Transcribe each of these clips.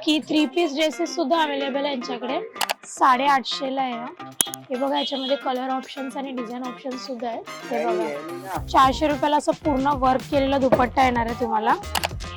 की 3 piece dresses सुद्धा available आहे यांच्याकडे. 850 ला आहे हा. हे बघा याच्यामध्ये कलर ऑप्शन्स आणि डिझाईन ऑप्शन्स सुद्धा आहेत. हे बघा 400 रुपयाला असं पूर्ण वर्क केलेला दुपट्टा येणार आहे तुम्हाला.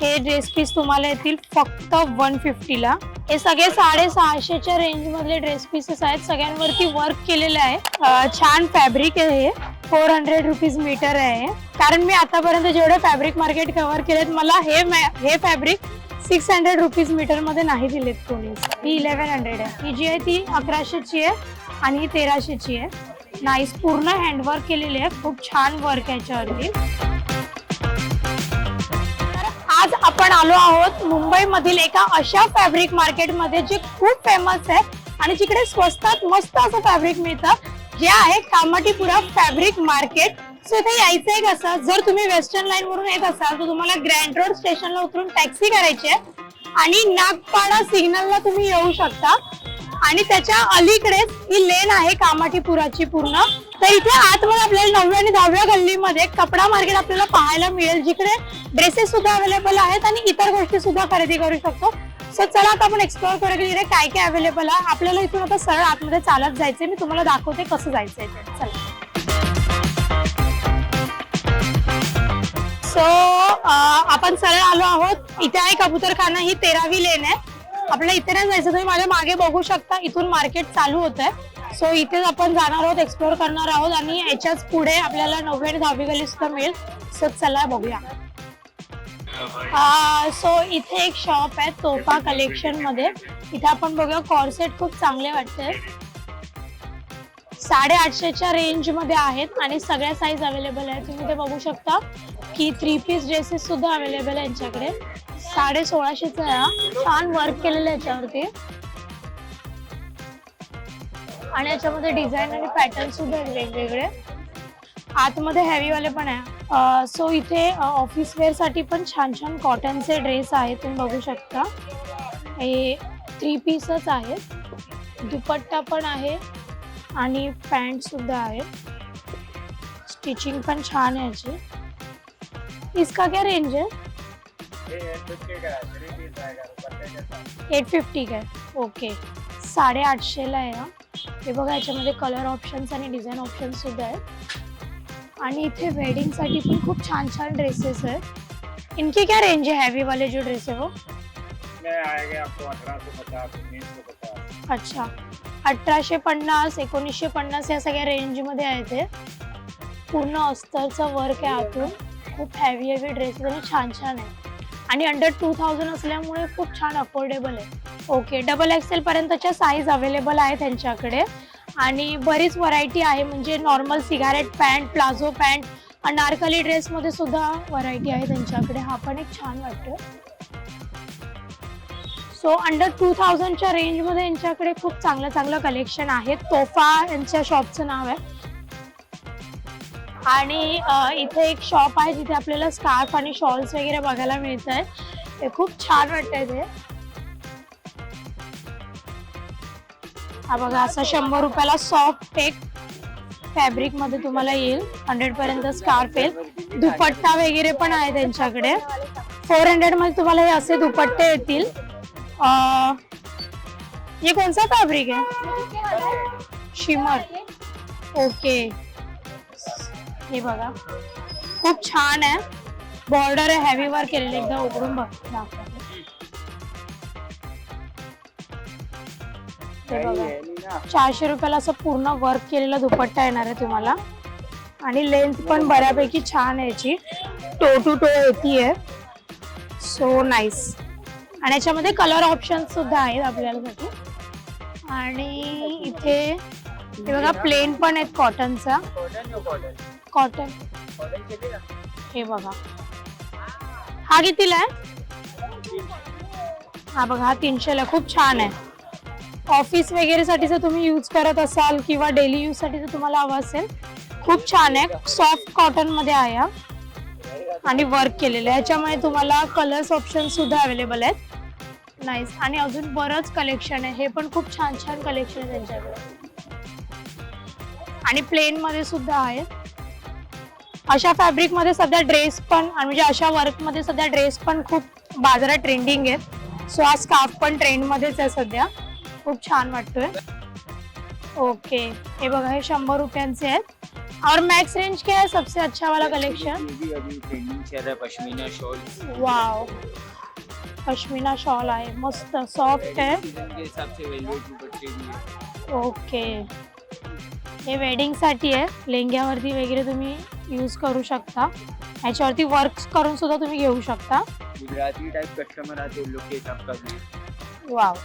हे ड्रेस पीस तुम्हाला येतील फक्त 150 ला. हे सगळे 650च्या रेंज मधले ड्रेस पीसेस आहेत. सगळ्यांवरती वर्क केलेलं आहे. छान फॅब्रिक आहे हे. 400 रुपीज मीटर आहे. कारण मी आतापर्यंत जेवढे फॅब्रिक मार्केट कव्हर केलेत मला हे फॅब्रिक 600 रुपीज मीटर मध्ये नाही दिलेत कोणीच. ही 1100 आहे. ही जी आहे ती 1100ची आहे आणि ही 1300ची आहे. नाईस पूर्ण हँडवर्क केलेली आहे. खूप छान वर्क आहे याच्यावरती. आज आपण आलो आहोत मुंबईमधील एका अशा फॅब्रिक मार्केटमध्ये जे खूप फेमस आहे आणि जिकडे स्वस्तात मस्त असं फॅब्रिक मिळतं, जे आहे कामाठीपुरा फॅब्रिक मार्केट. सो इथे यायचंय कसं? जर तुम्ही वेस्टर्न लाईन वरून येत असाल तर तुम्हाला ग्रँड रोड स्टेशनला उतरून टॅक्सी करायची आहे आणि नागपाडा सिग्नलला तुम्ही येऊ शकता आणि त्याच्या अलीकडेच ही लेन आहे कामाठीपुराची पूर्ण. तर इथे आतमध्ये आपल्याला 9व्या आणि 10व्या गल्लीमध्ये कपडा मार्केट आपल्याला पाहायला मिळेल, जिकडे ड्रेसेस सुद्धा अवेलेबल आहेत आणि इतर गोष्टी सुद्धा खरेदी करू शकतो. सो चला आता आपण एक्सप्लोर करूया की इथे काय काय अवेलेबल आहे. आपल्याला इथून आता सरळ आतमध्ये चालत जायचंय. मी तुम्हाला दाखवते कसं जायचंय ते. चला. सो आपण सरळ आलो आहोत. इथे आहे कबूतरखाना. ही 13वी लेन आहे. आपल्याला इथे नाही जायचं. तुम्ही माझ्या मागे बघू शकता इथून मार्केट चालू होत आहे. सो इथेच आपण जाणार आहोत, एक्सप्लोर करणार आहोत आणि याच्याच पुढे आपल्याला 9वी आणि 10वी गल्ली सुद्धा मिळेल. सो चला बघूया. सो इथे एक शॉप आहे तोफा कलेक्शन मध्ये. इथे आपण बघूया कॉर्सेट खूप चांगले वाटते. 850च्या रेंज मध्ये आहेत आणि सगळ्या साईज अवेलेबल आहेत. तुम्ही ते बघू शकता की 3 पीस ड्रेसेस सुद्धा अवेलेबल आहे यांच्याकडे. 1650चा आहे. छान वर्क केलेलं आहे याच्यावरती आणि याच्यामध्ये डिझाईन आणि पॅटर्न सुद्धा वेगवेगळे. आतमध्ये हेवी वाले पण आहे. सो इथे ऑफिस वेअर साठी पण छान छान कॉटनचे ड्रेस आहेत. तुम्ही बघू शकता हे 3 पीसच आहेत. दुपट्टा पण आहे आणि पॅन्ट सुद्धा आहे. स्टिचिंग पण छान आहे याची. इसका क्या रेंज है? 850 का. ओके 850 ला आहे. हे बघा याच्यामध्ये कलर ऑप्शन्स आणि डिझाईन ऑप्शन्स सुद्धा आहेत आणि इथे वेडिंग साठी पण खूप छान छान ड्रेसेस आहेत. इनकी क्या रेंज है? हैवी वाले जो ड्रेस है वो आएगा आपको 1850 1950. अच्छा 1850 1950 या सगळ्या रेंज मध्ये आहे. ते पूर्ण अस्तरचं वर्क आहे आतून. खूप हेवी ड्रेसेस आणि छान छान आहे आणि अंडर 2000 असल्यामुळे खूप छान अफोर्डेबल आहे. ओके डबल एक्सेल पर्यंतच्या साईज अवेलेबल आहे त्यांच्याकडे आणि बरीच व्हरायटी आहे. म्हणजे normal cigarette pant, palazzo pant, Anarkali dress मध्ये सुद्धा व्हरायटी आहे त्यांच्याकडे. हा पण एक छान वाटतो. सो अंडर 2000च्या रेंज मध्ये यांच्याकडे खूप चांगलं चांगलं कलेक्शन आहे. तोफा यांच्या शॉपचं नाव आहे आणि इथे एक शॉप आहे जिथे आपल्याला स्कार्फ आणि शॉल्स वगैरे बघायला मिळत आहे. ते खूप छान वाटतंय ते. हा बघा असं 100 रुपयाला सॉफ्ट एक फॅब्रिक मध्ये तुम्हाला येईल. 100 पर्यंत स्कार्फ येईल. दुपट्टा वगैरे पण आहे त्यांच्याकडे. 400 मध्ये तुम्हाला हे असे दुपट्टे येतील. ये कौन सा फैब्रिक है? शिमर. ओके हे बघा खूप छान आहे. बॉर्डर आहे हेवी वर्क केलेलं. एकदा उघडून बघ. हे बघा 400 रुपयाला असं पूर्ण वर्क केलेला दुपट्टा येणार आहे तुम्हाला आणि लेंथ पण बऱ्यापैकी छान आहे याची. टो टू टो येते. So nice. आणि याच्यामध्ये कलर ऑप्शन सुद्धा आहेत आपल्यासाठी. आणि इथे हे बघा प्लेन पण आहेत कॉटनचा. कॉटन हे बघा हा कितीला आहे? हा बघा हा 300 ला. खूप छान आहे. ऑफिस वगैरे साठी जर तुम्ही यूज करत असाल किंवा डेली यूज साठी जर तुम्हाला हवं असेल, खूप छान आहे. सॉफ्ट कॉटन मध्ये आहे आणि वर्क केलेलं आहे. याच्यामुळे तुम्हाला कलर्स ऑप्शन सुद्धा अवेलेबल आहेत. नाईस. आणि अजून बरंच कलेक्शन आहे. हे पण खूप छान छान कलेक्शन आहे त्यांच्याकडे आणि प्लेन मध्ये सुद्धा आहे. अशा फॅब्रिक मध्ये सध्या ड्रेस पण म्हणजे अशा वर्क मध्ये सध्या ड्रेस पण खूप बाजारात ट्रेंडिंग आहेत. सो हा स्कार्फ पण ट्रेंड मध्येच आहे सध्या, खूप छान वाटतोय. ओके, हे बघा हे 100 रुपयांचे आहेत. और मैक्स रेंज क्या है सबसे अच्छा वाला कलेक्शन? ये भी अभी ट्रेंडिंग चल रहा है pashmina shawl. Wow, pashmina shawl आहे, मस्त सॉफ्ट आहे. सीजन के हिसाब से वेलवेट दुपट्टे भी है. ओके, हे वेडिंग साठी आहे, लेंग्यावरती वगैरे तुम्ही यूज करू शकता. ह्याच्यावरती वर्क करून सुद्धा तुम्ही घेऊ शकता. गुजराती टाइप कस्टमर आते हैं, उन लोग के हिसाब का भी. वाव,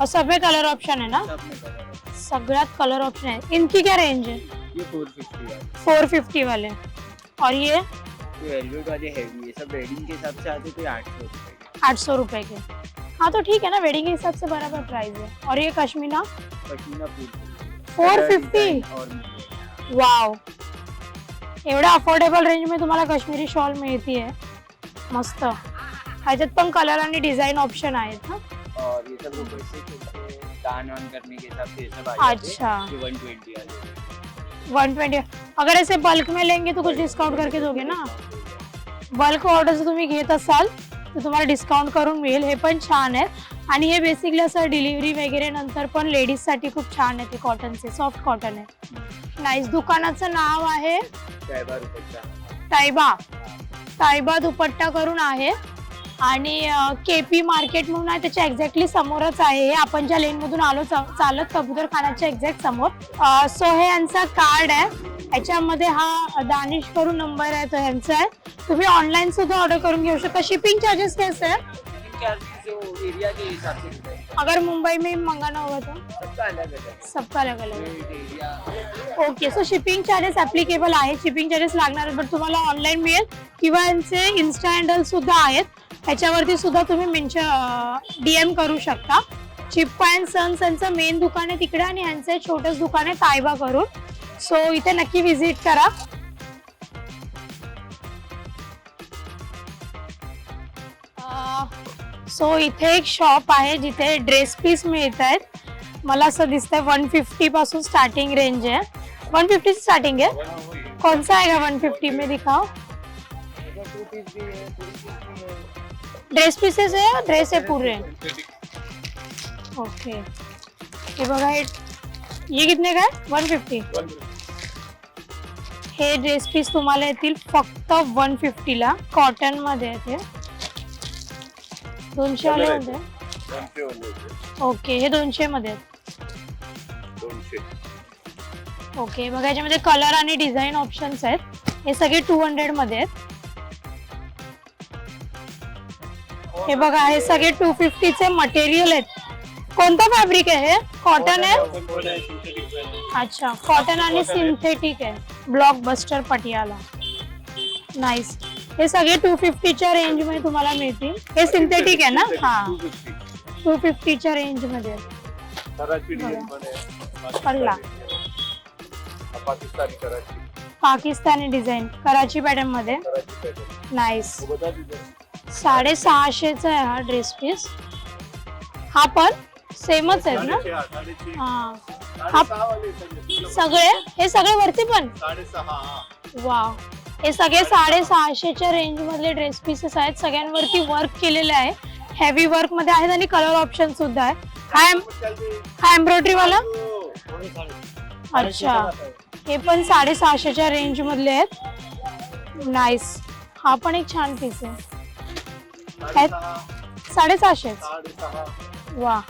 और सब में कलर ऑप्शन है ना? सब में कलर है. सगळ्यात कलर ऑप्शन है. इनकी क्या रेंज है? ये 450 वाले. 450 वाले. और ये वेलवेट वाले हैवी है, सब वेडिंग के हिसाब से आते तो 800 रुपए के. 800 रुपए के. हाँ तो ठीक है ना, वेडिंग के हिसाब से बराबर प्राइस है. और ये कश्मीना पश्मीना 450. और मिलेगा. वाव, एवढ्या अफोर्डेबल रेंज में तुम्हाला काश्मीरी शॉल मिळती आहे, मस्त. ह्याच्यात पण कलर आणि डिझाईन ऑप्शन आहेत ना. और ये सब ऊपर से दान ऑन करने के हिसाब से ये सब आ जाते हैं. अच्छा. ये 120 वाले. 120. अगर ऐसे बल्क में लेंगे तो कुछ डिस्काउंट करके दोगे ना? बल्क ऑर्डर जर तुम्ही घेत असाल तर तुम्हाला डिस्काउंट करून मिळेल. हे पण छान आहे. आणि हे बेसिकली असं डिलिव्हरी वगैरे नंतर पण लेडीजसाठी खूप छान आहे. ते कॉटनचे, सॉफ्ट कॉटन आहे. नाईस. दुकानाचं नाव आहे साहिबा दुपट्टा. तायबा. तायबा दुपट्टा करून आहे. आणि केपी मार्केट म्हणून आहे, त्याच्या एक्झॅक्टली समोरच आहे. हे आपण ज्या लेन मधून आलो चालत कबूतर खानाच्या एक्झॅक्ट समोर. सो हे यांचा कार्ड आहे, याच्यामध्ये हा दानिश करून नंबर आहे तो ह्यांचा आहे. तुम्ही ऑनलाईन सुद्धा ऑर्डर करून घेऊ शकता. शिपिंग चार्जेस कैसे है? एरिया के हिसाब से होता है. अगर मुंबई में मंगाना होगा तो सबका अलग अलग है. सबका अलग अलग है. Area. Okay, so shipping charges applicable आहे. शिपिंग चार्जेस लागणार, पण तुम्हाला ऑनलाईन मिळेल किंवा यांचे इन्स्टा हँडल सुद्धा आहेत, त्याच्यावरती सुद्धा तुम्ही DM करू शकता. चिप्पा अँड सन्स यांचं मेन दुकान आहे तिकडे आणि यांचं छोटंच दुकान आहे तायबा करून. सो इथे नक्की व्हिजिट करा. सो इथे एक शॉप आहे जिथे ड्रेस पीस मिळत आहेत. मला असं दिसतंय 150 पासून स्टार्टिंग रेंज आहे. 150 से स्टार्टिंग है. कौन सा आएगा 150 में, दिखाओ. ड्रेस पीसेस है या ड्रेस है पूरे? ओके, हे बघा, ये कितने का है? 150. हे ड्रेस पीस तुम्हाला येतील फक्त 150 ला. कॉटन मध्ये आहे ते. 200 वाले होते. ओके, हे 200 मध्ये आहेत. 200. ओके, बघा याच्यामध्ये कलर आणि डिझाईन ऑप्शन्स आहेत. हे सगळे 200 मध्ये आहेत. हे बघा, हे सगळे 250 चे मटेरियल आहेत. कोणता फॅब्रिक आहे? हे कॉटन आहे. अच्छा, कॉटन आणि सिंथेटिक आहे. ब्लॉकबस्टर पटियाला. नाईस. हे सगळे 250 च्या रेंज मध्ये तुम्हाला मिळतील. हे सिंथेटिक आहे ना? हा, 250 च्या रेंज मध्ये. पल्ला पाकिस्तानी डिझाईन कराची पॅटर्न मध्ये. नाईस. 650 आहे हा ड्रेस पीस. हा पण सेमच आहेत ना? हा, सगळे हे सगळे वरती पण. वाव, हे सगळे 650 च्या रेंज मधले ड्रेस पीसेस आहेत. सगळ्यांवरती वर्क केलेले आहे, हेवी वर्क मध्ये आहेत आणि कलर ऑप्शन सुद्धा आहे. हा एम्ब्रॉयडरी वाला. अच्छा, हे पण 650 च्या रेंज मधले आहेत. नाईस. हा पण एक छान पीस आहे. 650. वा,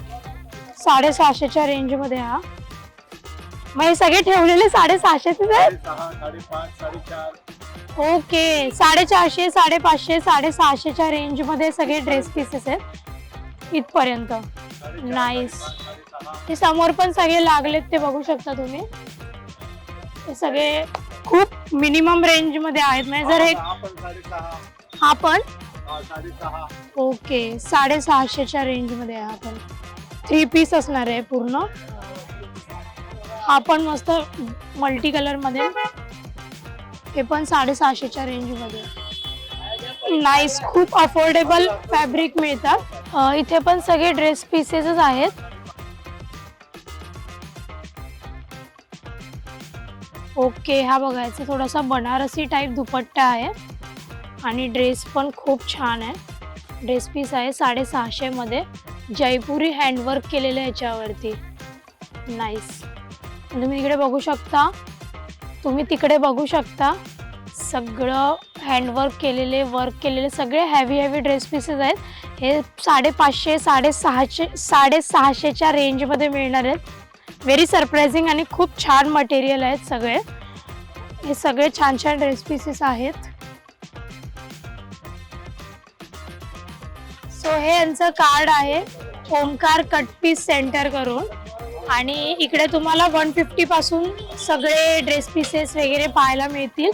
650 च्या रेंज मध्ये. हा मग हे सगळे ठेवलेले 650 आहेत. ओके, 450, 550, 650 च्या रेंज मध्ये सगळे ड्रेस पीसेस आहेत इथपर्यंत. नाईस. हे समोर पण सगळे लागलेत, ते बघू शकता तुम्ही. हे सगळे खूप मिनिमम रेंज मध्ये आहेत. म्हणजे जर हे हा पण ओके 650 च्या रेंज मध्ये आहे. हा पण 3 पीस असणार आहे पूर्ण. हा पण मस्त मल्टी कलर मध्ये. हे पण 650 च्या रेंज मध्ये. नाईस. खूप अफोर्डेबल फॅब्रिक मिळतात. इथे पण सगळे ड्रेस पीसेसच आहेत. ओके, हा बघायचा थोडासा बनारसी टाइप दुपट्टा आहे आणि ड्रेस पण खूप छान आहे. ड्रेस पीस आहे 650 मध्ये, जयपुरी हँडवर्क केलेलं आहे याच्यावरती. नाईस. तुम्ही तिकडे बघू शकता, तुम्ही तिकडे बघू शकता सगळं हँडवर्क केलेले, वर्क केलेले सगळे हेवी ड्रेस पीसेस आहेत. हे 550 650च्या रेंजमध्ये मिळणार आहेत. व्हेरी सरप्रायझिंग आणि खूप छान मटेरियल आहेत सगळे. हे सगळे छान ड्रेस पीसेस आहेत. सो हे यांचं कार्ड आहे ओमकार कट पीस सेंटर करून. आणि इकडे तुम्हाला 150 पासून सगळे ड्रेस पीसेस वगैरे पाहायला मिळतील.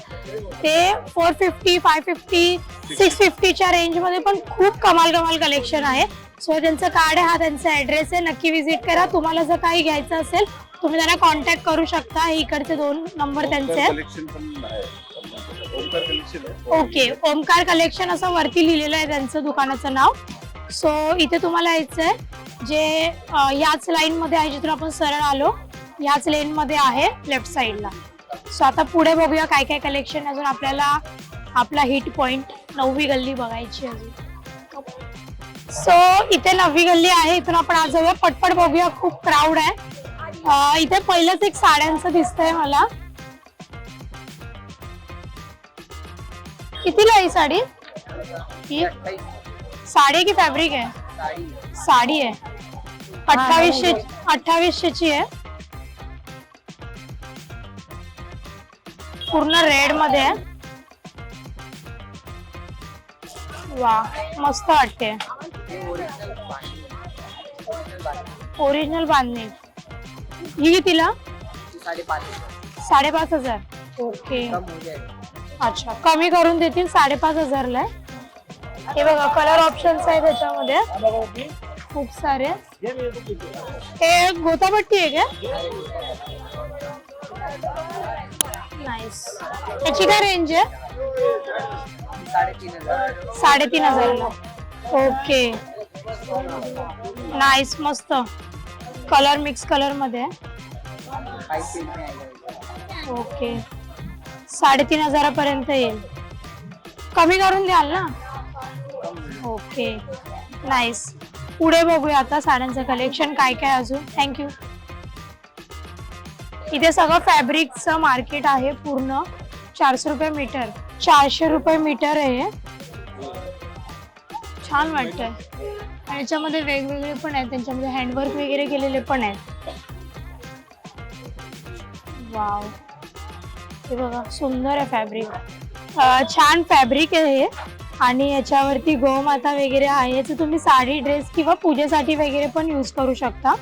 ते 450, 550, 650च्या रेंजमध्ये पण खूप कमाल कलेक्शन आहे. सो त्यांचं कार्ड आहे, हा त्यांचा ॲड्रेस आहे. नक्की विजिट करा. तुम्हाला जर काही घ्यायचं असेल तुम्ही त्यांना कॉन्टॅक्ट करू शकता. हे इकडचे 2 नंबर त्यांचे आहेत. ओके, ओमकार कलेक्शन असं वरती लिहिलेलं आहे त्यांचं दुकानाचं नाव. सो इथे तुम्हाला यायचं आहे, जे याच लाईनमध्ये आहे, जिथून आपण सरळ आलो याच लेनमध्ये आहे लेफ्ट साईडला. सो आता पुढे बघूया काय काय कलेक्शन. अजून आपल्याला आपला हिट पॉइंट 9वी गल्ली बघायची अजून. सो इथे 9वी गल्ली आहे, इथून आपण आज जाऊया. पटपट बघूया, खूप क्राऊड आहे. इथे पहिलंच एक साड्यांचं दिसतंय मला. कितीला आहे ही साडी? ही साडी की फॅब्रिक आहे? साडी आहे. 2800ची आहे. पूर्ण रेड मध्ये आहे. वा, मस्त वाटते. ओरिजिनल बांधणी. ही कितीला? 5,500. ओके, अच्छा, कमी करून देतील 5,500ला. हे बघा कलर ऑप्शन्स आहेत त्याच्यामध्ये खूप सारे. हे गोतापट्टी आहे का? नाईस. त्याची काय रेंज आहे? 3,500ला. ओके, नाईस, मस्त कलर, मिक्स कलर मध्ये. ओके, 3,500 पर्यंत येईल. कमी करून द्याल ना? Okay, nice. पुढे बघूया आता साड्यांचं कलेक्शन काय काय अजून. थँक्यू. इथे सगळं फॅब्रिकचं मार्केट आहे पूर्ण. 400 रुपये मीटर. 400 रुपये मीटर आहे. छान वाटतंय. आणि याच्यामध्ये वेगवेगळे पण आहेत, त्यांच्यामध्ये हँडवर्क वगैरे केलेले पण आहेत. वाव, हे बघा सुंदर आहे फॅब्रिक. छान फॅब्रिक आहे हे. आणि याच्यावरती गोमाता वगैरे आहे. तर तुम्ही साडी, ड्रेस किंवा पूजेसाठी वगैरे पण यूज करू शकता.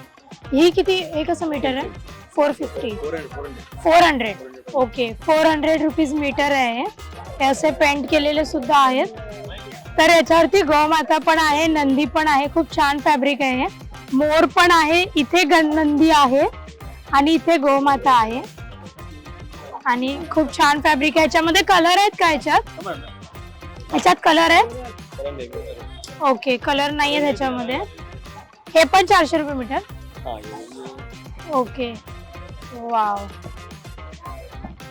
ही किती, हे कसं मीटर आहे? 400. ओके, 400 रुपीज मीटर आहे. हे असे पेंट केलेले सुद्धा आहेत. तर याच्यावरती गोमाता पण आहे, नंदी पण आहे. खूप छान फॅब्रिक आहे. मोर पण आहे. इथे नंदी आहे आणि इथे गोमाता आहे. आणि खूप छान फॅब्रिक आहे. याच्यामध्ये कलर आहेत का? याच्यात कलर आहे? ओके, कलर नाहीये त्याच्यामध्ये. हे पण 400 रुपये मीटर. ओके, वाव,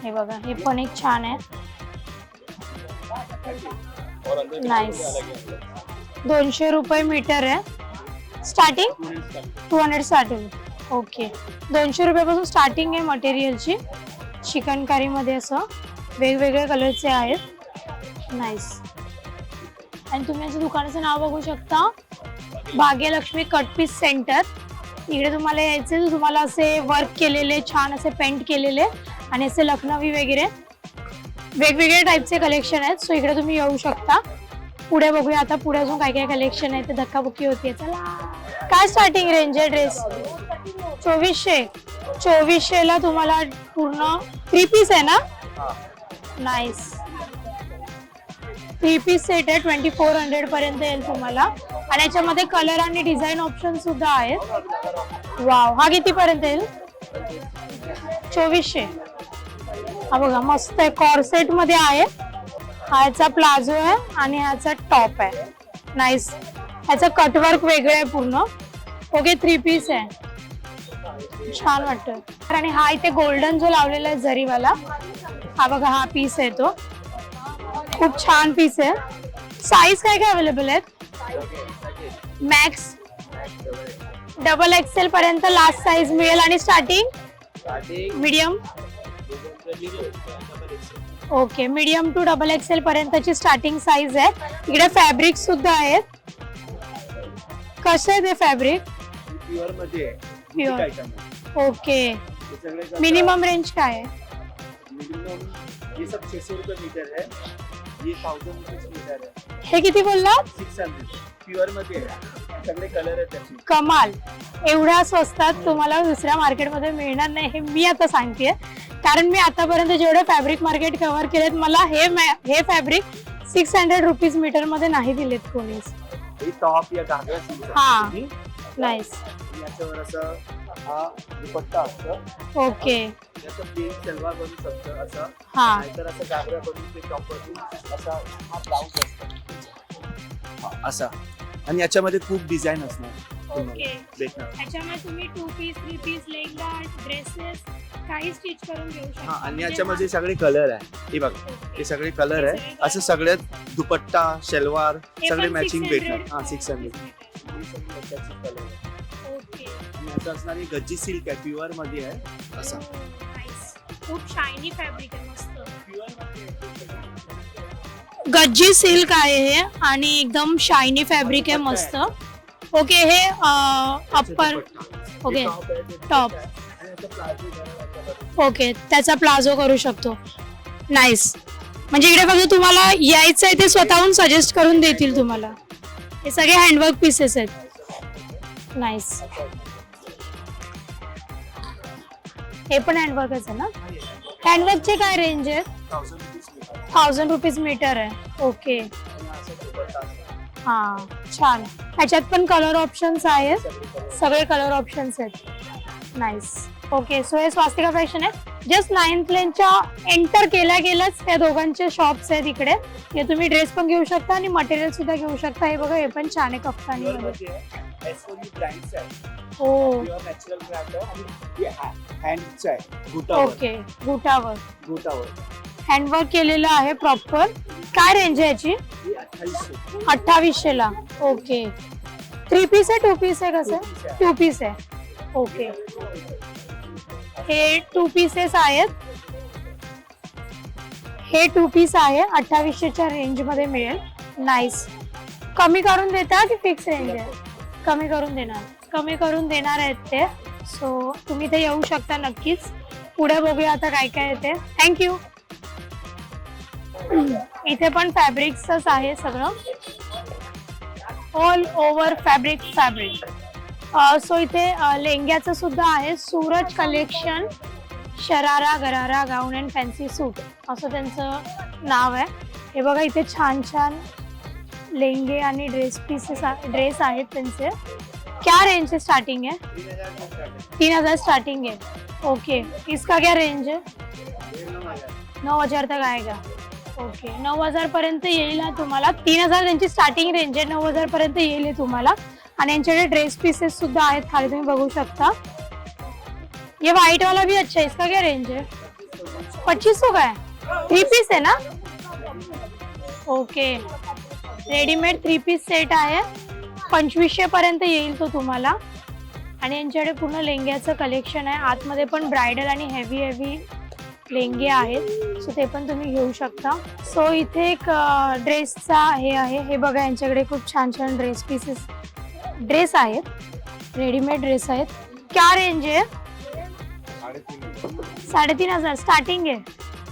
हे बघा, हे पण एक छान आहे. नाईस. 200 रुपये मीटर आहे. Starting 200 starting. ओके, 200 रुपयापासून स्टार्टिंग आहे मटेरियलची. चिकनकारी मध्ये असं वेगवेगळे कलरचे आहेत. नाईस. आणि तुम्ही याच्या दुकानाचं नाव बघू शकता, भाग्यलक्ष्मी कट पीस सेंटर. इकडे तुम्हाला यायचे, तुम्हाला असे वर्क केलेले, छान असे पेंट केलेले आणि असे लखनवी वगैरे वेगवेगळे टाईपचे कलेक्शन आहेत. सो इकडे तुम्ही येऊ शकता. पुढे बघूया आता, पुढे अजून काय काय कलेक्शन आहे ते. धक्काबुक्की होतीये. चला, काय स्टार्टिंग रेंज आहे ड्रेस? 2400ला तुम्हाला पूर्ण 3 पीस आहे ना? नाईस. 3 पीस सेट आहे. 2400 पर्यंत येईल तुम्हाला. आणि याच्यामध्ये कलर आणि डिझाईन ऑप्शन सुद्धा आहेत. वाव, हा किती पर्यंत येईल? 2400. हा बघा, मस्त आहे. कॉर्सेट मध्ये आहे. हा याचा प्लाझो आहे आणि ह्याचा टॉप आहे. नाईस. ह्याचं कटवर्क वेगळं आहे पूर्ण. ओके, 3 पीस आहे. छान वाटतं. आणि हा इथे गोल्डन जो लावलेला आहे जरीवाला, हा बघा, हा पीस आहे तो. खूप छान पीस आहे. साईज काय काय अवेलेबल आहेत? मॅक्स डबल एक्सेल पर्यंत लास्ट साईज मिळेल आणि starting medium. Okay, medium to double XL पर्यंतची स्टार्टिंग साईज आहे. इकडे फॅब्रिक सुद्धा आहेत. कसं आहे ते फॅब्रिक? प्युअर मध्ये Pure. Pure. Okay, minimum range काय आहे? मिनिमम ये सब 600 रुपए मीटर है, ये 1000 रुपीज मीटर है. हे किती बोललात? 600 प्युअर मध्ये आहे. सगळे कलर आहेत त्याचे. कमाल, एवढ्या स्वस्तात तुम्हाला दुसऱ्या मार्केटमध्ये मिळणार नाही हे मी आता सांगतेय. कारण मी आतापर्यंत जेवढे फॅब्रिक मार्केट कव्हर केलेत मला हे फॅब्रिक 600 रुपीज मीटर मध्ये नाही दिलेत कोणीच. हे टॉप या घागरा सिल्क हा. नाईस. याच्यावर असं हा दुपट्टा असतो. ओके. याचं प्लेन सलवार बनू शकतं असं. हा. नाहीतर असं घागरा बनवून ते टॉप बनवून असा हा ब्लाउज असतो. हा, असा. आणि याच्यामध्ये खूप डिझाईन असणार. ओके. भेटणार. त्याच्यामध्ये तुम्ही 2 पीस 3 पीस लेहंगा ड्रेसेस काही स्टिच करून घेऊ शकता. हा, आणि याच्यामध्ये सगळे कलर आहे. हे बघा, हे सगळे कलर आहे. असं सगळ्यात दुपट्टा शलवार सगळे मॅचिंग भेटणार. हा, 600. ओके. आणि असं असणार ही गज्जी सिल्क आहे, प्युअर मध्ये आहे असं. खूप शायनी फॅब्रिक आहे, मस्त. गज्जी सिल्क आहे हे आणि एकदम शायनी फॅब्रिक आहे, मस्त. ओके, हे अप्पर. Okay, top. ओके, त्याचा प्लाझो करू शकतो. नाईस. म्हणजे इकडे फक्त तुम्हाला यायचं आहे ते स्वतःहून सजेस्ट करून देतील तुम्हाला. हे सगळे हँडवर्क पीसेस आहेत. नाईस. हे पण हँडवर्कच आहे ना? हँडवर्कचे काय रेंज आहे? 1000 रुपीज मीटर आहे. ओके. हा, छान. ह्याच्यात पण कलर ऑप्शन्स आहेत. सगळे कलर ऑप्शन्स आहेत. नाईस. ओके, सो हे स्वास्तिका फॅशन आहे. जस्ट 9th लेनच्या एंटर केल्याच त्या दोघांचे शॉप्स आहेत इकडे. हे तुम्ही ड्रेस पण घेऊ शकता आणि मटेरियल सुद्धा घेऊ शकता. हे बघा, हे पण छान आहे कफ्तानी मध्ये. हो. ओके, घुटावर हँडवर्क केलेलं आहे प्रॉपर. काय रेंज आहे याची? 2800 ला. ओके. 3 पीस आहे 2 पीस आहे कसं? 2 पीस आहे. ओके, हे 2 पीसेस आहेत. हे 2 पीस आहे. 2800च्या रेंज मध्ये मिळेल. नाईस. कमी करून देता की फिक्स रेंज आहे? कमी करून देणार आहेत ते. सो तुम्ही ते येऊ शकता नक्कीच. पुढे बघूया आता काय काय येते. थँक्यू. इथे पण फॅब्रिक्सच आहे सगळं. All over fabric. सो इथे लेहंग्याचं सुद्धा आहे. सूरज कलेक्शन शरारा गरारा गाऊन अँड फॅन्सी सूट असं त्यांचं नाव आहे. हे बघा, इथे छान छान लेहंगे आणि ड्रेस आहेत त्यांचे. क्या रेंज से स्टार्टिंग है? 3000 स्टार्टिंग है. ओके, इसका क्या रेंज है? 9000 तक आएगा. ओके, 9000 पर्यंत येईल तुम्हाला. 3000 त्यांची स्टार्टिंग रेंज आहे. 9000 पर्यंत येईल तुम्हाला. आणि यांच्याकडे ड्रेस पीसेस सुद्धा आहेत खाली, तुम्ही बघू शकता. ये व्हाइट वाला भी अच्छा है. इसका क्या रेंज है? 2500 का है. 3 पीस है ना? ओके, रेडीमेड 3 पीस सेट आहे. 2500 पर्यंत येईल तो तुम्हाला. आणि यांच्याकडे पूर्ण लेहंग्याचं कलेक्शन आहे. आतमध्ये पण ब्रायडल आणि हेवी लेहंगे आहेत. सो ते पण तुम्ही घेऊ शकता. सो इथे एक ड्रेसचा हे आहे. हे बघा, यांच्याकडे खूप छान छान ड्रेस आहेत. रेडीमेड ड्रेस आहेत. क्या रेंज है? 3500 स्टार्टिंग है.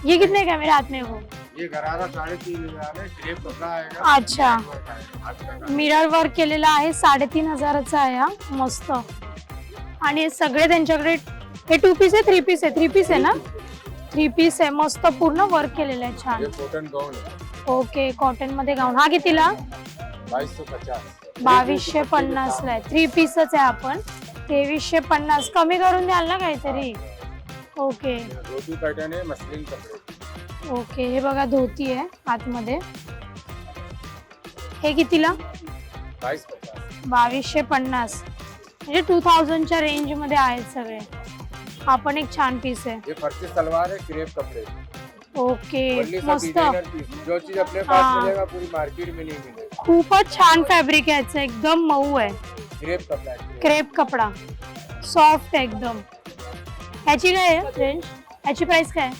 ये कितने का? मेरे हाथ में वो ये गरारा 3500 है. क्रेप कपड़ा आएगा. अच्छा, मिरर वर्क केलेला आहे. 3500चा आहे हा. मस्त. आणि सगळे त्यांच्याकडे हे 2 पीस आहे 3 पीस आहे? 3 पीस आहे ना? 3 पीस आहे. मस्त पूर्ण वर्क केलेलं आहे, छान. कॉटन गाउन है. ओके, कॉटन मध्ये गाऊन. हा कितीला? 2250 ला आहे. 3 पीसच आहे. आपण 2350. कमी करून द्याल ना काहीतरी? ओके. धोती पॅटर्न आहे, मस्लिन कपडे. ओके, हे बघा, धोती आहे आतमध्ये. हे कितीला? 2250. म्हणजे 2000च्या रेंज मध्ये आहेत सगळे. हा पण एक छान पीस आहे. ये फर्सी सलवार है, क्रेप कपड़े. ओके ओनली सा मस्त, डिजाइनर पीस, जो चीज अपने हाँ। पास मिलेगा पूरी मार्केट में नहीं मिलेगा। खूपच छान फॅब्रिक आहे याचं, एकदम मऊ आहे, क्रेप कपड़ा है। क्रेप कपडा, सॉफ्ट आहे एकदम. ह्याची काय आहे रेंज, ह्याची प्राइस काय आहे?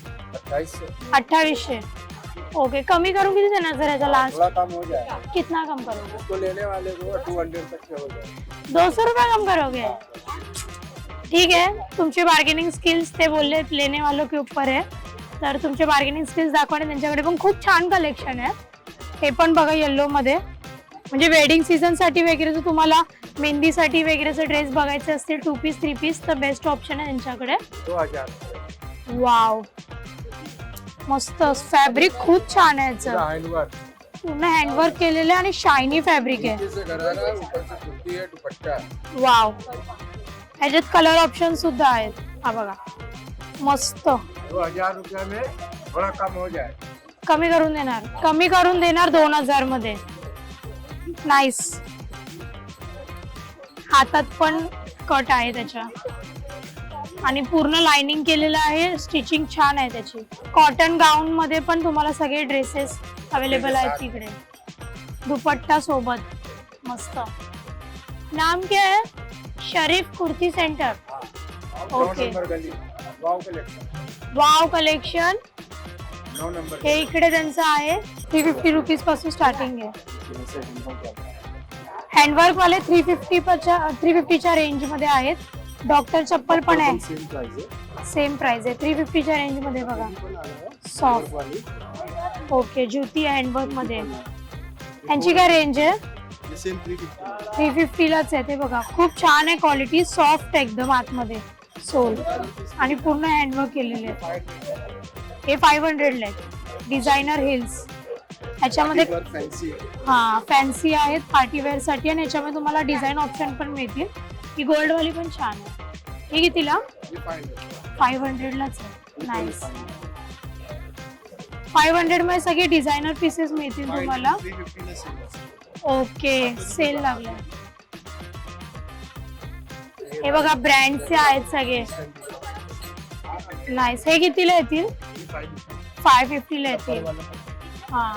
2800। 2800. ओके, कमी करून किती देणार सर याचा लास्ट? थोड़ा कम हो जाएगा, कितना कम करोगे? इसको लेने वाले को 200 तक के हो जाएगा। 200 रुपये कम करोगे? ठीक आहे, तुमची बार्गेनिंग स्किल्स ते बोलले लेने वालों के ऊपर आहे, तर तुमचे बार्गेनिंग स्किल्स दाखवणे. त्यांच्याकडे पण खूप छान कलेक्शन आहे. हे पण बघा येल्लो मध्ये, म्हणजे वेडिंग सीझन साठी वगैरे जर तुम्हाला मेहंदीसाठी वगैरेचे ड्रेस बघायचे असतील 2 पीस 3 पीस, तर बेस्ट ऑप्शन आहे त्यांच्याकडे. 2000 वाव, मस्त फॅब्रिक खूप छान आहे याचं, हैंडवर्क, पूर्ण हँडवर्क केलेलं आहे आणि शायनी फॅब्रिक आहे. नीचे से गरारा, ऊपर से कुर्ती है, दुपट्टा है। वाव, ह्याच्यात कलर ऑप्शन सुद्धा आहेत. हा बघा, मस्त. 2000 रुपया में थोड़ा कम हो जाए। कमी करून देणार, कमी करून देणार 2000 मध्ये. नाईस. हातात पण कट आहे त्याच्या आणि पूर्ण लाइनिंग केलेलं आहे, स्टिचिंग छान आहे त्याची. कॉटन गाऊन मध्ये पण तुम्हाला सगळे ड्रेसेस अवेलेबल आहेत तिकडे, दुपट्टा सोबत. मस्त. नाम क्या है? Sharif kurti centre. Okay. 9 number गली, wow collection, wow collection, 9 number. हे इकडे त्यांचं आहे. 350 रुपीज पासून स्टार्टिंग आहे. हँडवर्क वाले 350च्या रेंज मध्ये आहेत. डॉक्टर चप्पल पण आहे, सेम प्राइस आहे 350च्या रेंज मध्ये. बघा, सॉफ्ट. ओके, ज्युती हँडवर्क मध्ये. यांची काय रेंज आहे? सेम 350. 350 लाच आहे ते. बघा, खूप छान आहे क्वालिटी, सॉफ्ट एकदम आतमध्ये सोल आणि पूर्ण हँडवर्क केलेले आहे. हे 500 ला आहे. डिझायनर हिल्स ह्याच्यामध्ये, फॅन्सी हा फॅन्सी आहेत पार्टी वेअर साठी, आणि याच्यामध्ये तुम्हाला डिझाईन ऑप्शन पण मिळतील. ही गोल्ड वाली पण छान आहे. ही कितीला? 500 लाच आहे. नाईस. 500 मध्ये सगळे डिझायनर पीसेस मिळतील तुम्हाला. 350 ला सेल. ओके, सेल लागलाय. हे बघा, ब्रँडचे आहेत सगळे. नाईस. हे कितीला येतील? 550 ला येतील. हा,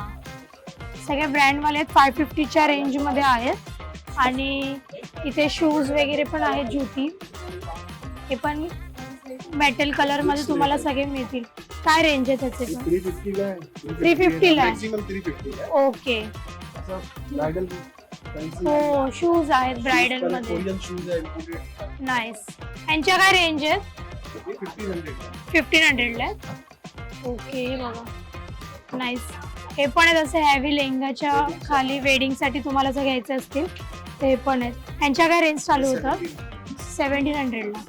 सगळे ब्रँड वाले आहेत, 550च्या रेंज मध्ये आहेत. आणि इथे शूज वगैरे पण आहेत, ज्युती. हे पण मेटल कलर मध्ये तुम्हाला सगळे मिळतील. काय रेंज आहे त्याचे? 350 ला है। 350 ला आहे. मॅक्सिमम 350 आहे. ओके. सब ब्राइडल फैंसी हो, शूज आहेत ब्राइडल मध्ये. कोरियन शूज आहे इम्पोर्टेड. नाईस. यांच्या काय रेंज आहेत? 1500 1500 ला आहेत. ओके, बघा, नाईस. हे पण आहेत असे हॅवी लेहंगाच्या खाली वेडिंग साठी तुम्हाला जर घ्यायचे असतील ते पण आहेत. यांच्या काय रेंज चालू होतात? 1700 ला.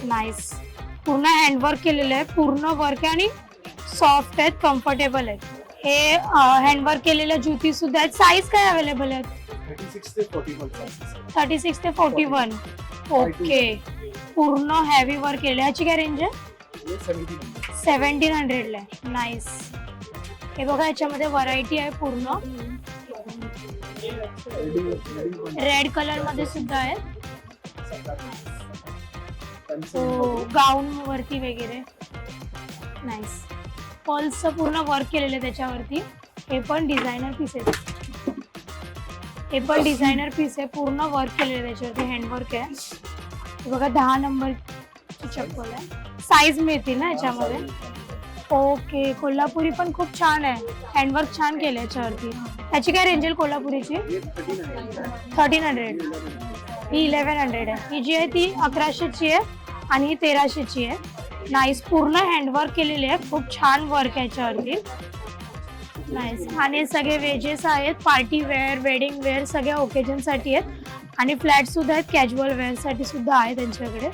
नाईस. पूर्ण हँडवर्क केलेलं आहे, पूर्ण वर्क आहे आणि सॉफ्ट आहेत, कम्फर्टेबल आहेत. हे हँडवर्क केलेल्या ज्युती सुद्धा आहेत. साईज काय अवेलेबल आहेत? 36 ते 41 classes. 36 ते 41. ओके, पूर्ण हॅवी वर्क केलं. ह्याची काय रेंज आहे? हे 1700. 1700 ला आहे. नाईस. हे बघा, याच्यामध्ये व्हरायटी आहे पूर्ण. रेड कलर मध्ये सुद्धा आहे. गाऊन वरती वगैरे. नाईस. पर्ल्सचं पूर्ण वर्क केलेलं आहे त्याच्यावरती. हे पण डिझायनर पीस आहे, हे पण डिझायनर पीस आहे, पूर्ण वर्क केलेलं आहे त्याच्यावरती, हँडवर्क आहे. हे बघा, 10 नंबरची चप्पल आहे. साईज मिळतील ना याच्यामध्ये? ओके. कोल्हापुरी पण खूप छान आहे, हँडवर्क छान केलं याच्यावरती. त्याची काय रेंज आहे कोल्हापुरीची? 1300. ही 1100 आहे. ही जी आहे ती 1100ची आहे आणि ही 1300ची आहे. नाईस. पूर्ण हँडवर्क केलेले आहे, खूप छान वर्क आहे याच्यावरती. नाईस. आणि सगळे वेजेस आहेत, पार्टी वेअर, वेडिंग वेअर, सगळ्या ओकेजन साठी आहेत. आणि फ्लॅट सुद्धा आहेत, कॅज्युअल वेअर साठी सुद्धा आहे त्यांच्याकडे.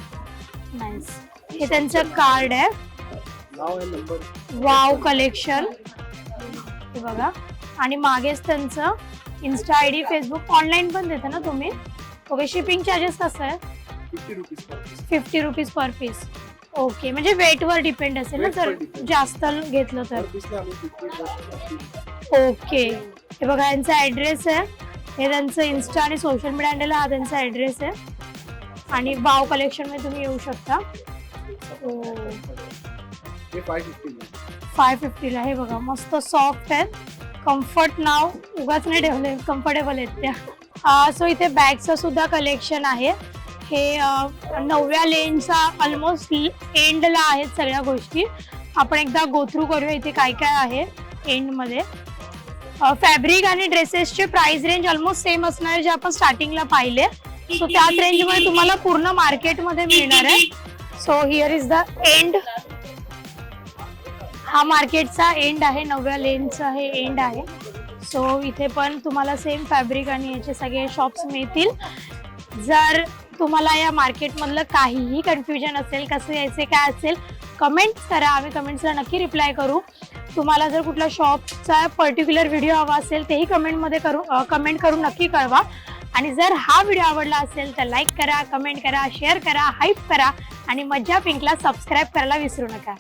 नाईस. हे त्यांचं कार्ड आहे, वाव कलेक्शन. हे बघा. आणि मागेच त्यांचं इन्स्टा आयडी, फेसबुक, ऑनलाईन पण देता ना तुम्ही? ओके. शिपिंग चार्जेस कसं आहे? 50 रुपीज पर पीस. ओके, म्हणजे वेट वर डिपेंड असेल ना जर जास्त घेतलं तर. ओके. हे बघा, यांचा ऍड्रेस आहे, हे त्यांचं इन्स्टा आणि सोशल मीडिया हँडल, हा त्यांचा ऍड्रेस आहे. आणि वाव कलेक्शन मध्ये तुम्ही येऊ शकता. 550 हे बघा मस्त सॉफ्ट आहे. कम्फर्ट नाव उगाच नाही ठेवले, कम्फर्टेबल आहेत त्या. सो इथे बॅगचं सुद्धा कलेक्शन आहे. हे 9व्या लेनचा ऑलमोस्ट एंडला आहेत सगळ्या गोष्टी. आपण एकदा गो थ्रू करूया इथे काय काय आहे एंडमध्ये. फॅब्रिक आणि ड्रेसेसचे प्राइस रेंज ऑलमोस्ट सेम असणार जे आपण स्टार्टिंगला पाहिले. सो त्याच रेंजमध्ये तुम्हाला पूर्ण मार्केटमध्ये मिळणार आहे. So here is the end. हा मार्केटचा एंड आहे, 9व्या लेनचा हे एंड आहे. सो इथे पण तुम्हाला सेम फॅब्रिक आणि याचे सगळे शॉप्स मिळतील. जर तुम्हाला या मार्केटमधलं काहीही कन्फ्युजन असेल, कसं यायचे काय असेल, कमेंट करा. आम्ही कमेंट्सला नक्की रिप्लाय करू. तुम्हाला जर कुठल्या शॉपचा पर्टिक्युलर व्हिडिओ हवा असेल तेही कमेंट करून नक्की कळवा. आणि जर हा व्हिडिओ आवडला असेल तर लाईक करा, कमेंट करा, शेअर करा, हाईप करा आणि मज्जा पिंकला सबस्क्राईब करायला विसरू नका.